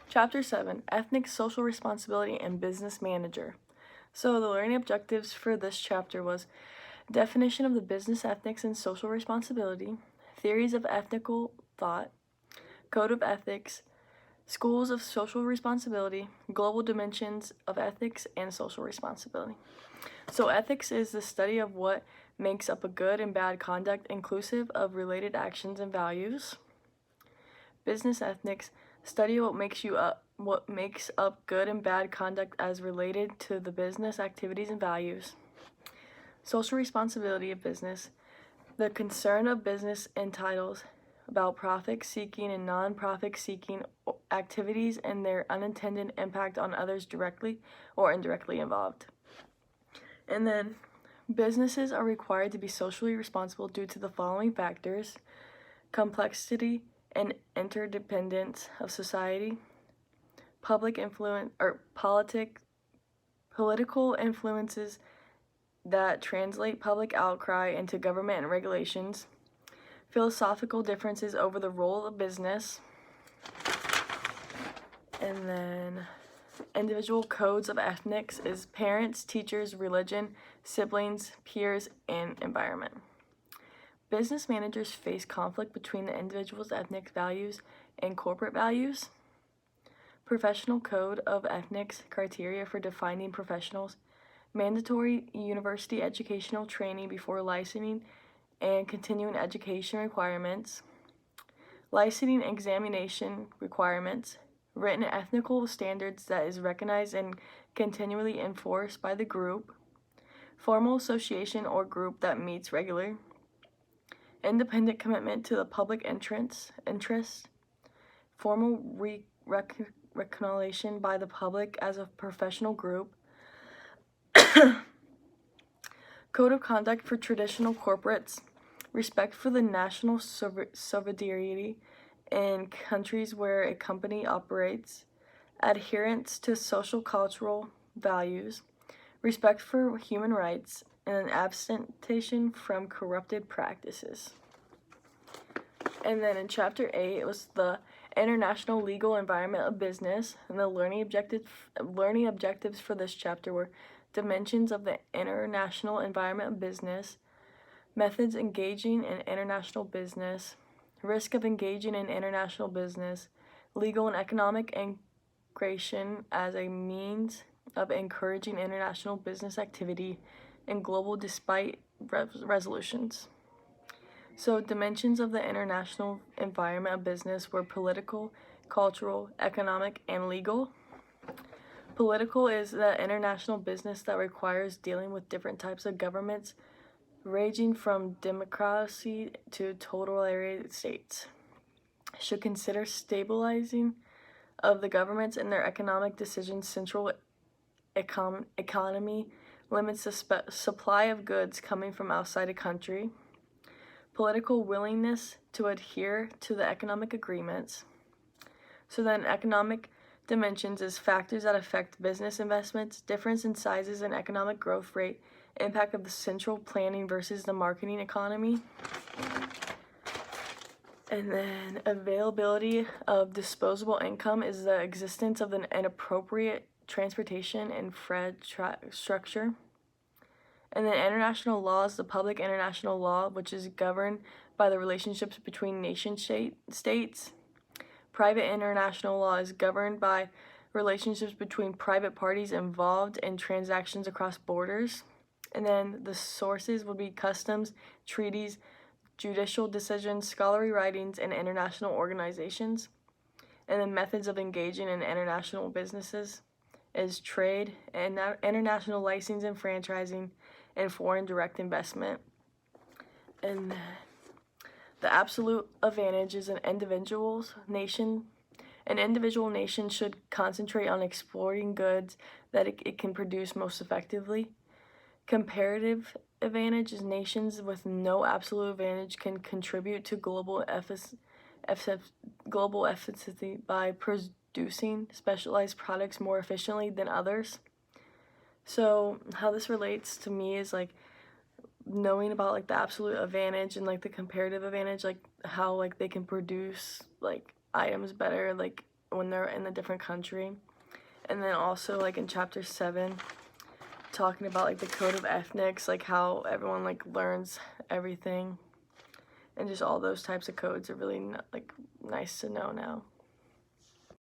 Chapter 7, Ethnic Social Responsibility and Business Manager. So the learning objectives for this chapter was definition of the business ethics and social responsibility, theories of ethical thought, code of ethics, schools of social responsibility, global dimensions of ethics and social responsibility. So ethics is the study of what makes up a good and bad conduct inclusive of related actions and values. Business ethics, study what makes up good and bad conduct as related to the business activities and values. Social responsibility of business, the concern of business entitles about profit seeking and non-profit seeking activities and their unintended impact on others directly or indirectly involved. And then businesses are required to be socially responsible due to the following factors: complexity and interdependence of society, public influence or political influences that translate public outcry into government and regulations, philosophical differences over the role of business, and then individual codes of ethics is parents, teachers, religion, siblings, peers, and environment. Business managers face conflict between the individual's ethnic values and corporate values. Professional code of ethics criteria for defining professionals. Mandatory university educational training before licensing and continuing education requirements. Licensing examination requirements. Written ethical standards that is recognized and continually enforced by the group. Formal association or group that meets regularly. Independent commitment to the public interest, formal recognition by the public as a professional group, code of conduct for traditional corporates, respect for the national sovereignty in countries where a company operates, adherence to social cultural values, respect for human rights, and abstention from corrupted practices. And then in chapter 8, it was the international legal environment of business, and the learning objectives for this chapter were dimensions of the international environment of business, methods engaging in international business, risk of engaging in international business, legal and economic integration as a means of encouraging international business activity, and global dispute resolutions. So dimensions of the international environment of business were political, cultural, economic, and legal. Political is the international business that requires dealing with different types of governments, ranging from democracy to totalitarian states. Should consider stabilizing of the governments and their economic decisions. Central economy limits the supply of goods coming from outside a country. Political willingness to adhere to the economic agreements. So then economic dimensions is factors that affect business investments, difference in sizes and economic growth rate, impact of the central planning versus the marketing economy. And then availability of disposable income is the existence of an appropriate transportation and structure. And then international law is the public international law, which is governed by the relationships between nation states. Private international law is governed by relationships between private parties involved in transactions across borders. And then the sources would be customs, treaties, judicial decisions, scholarly writings, and international organizations. And then methods of engaging in international businesses is trade and international licensing and franchising and foreign direct investment. And the absolute advantage is an individual nation should concentrate on exporting goods that it can produce most effectively. Comparative advantage is nations with no absolute advantage can contribute to global efficiency by producing specialized products more efficiently than others. So how this relates to me is like knowing about like the absolute advantage and like the comparative advantage, like how like they can produce like items better, like when they're in a different country. And then also like in chapter 7, talking about like the code of ethnics, like how everyone like learns everything, and just all those types of codes are really like nice to know now.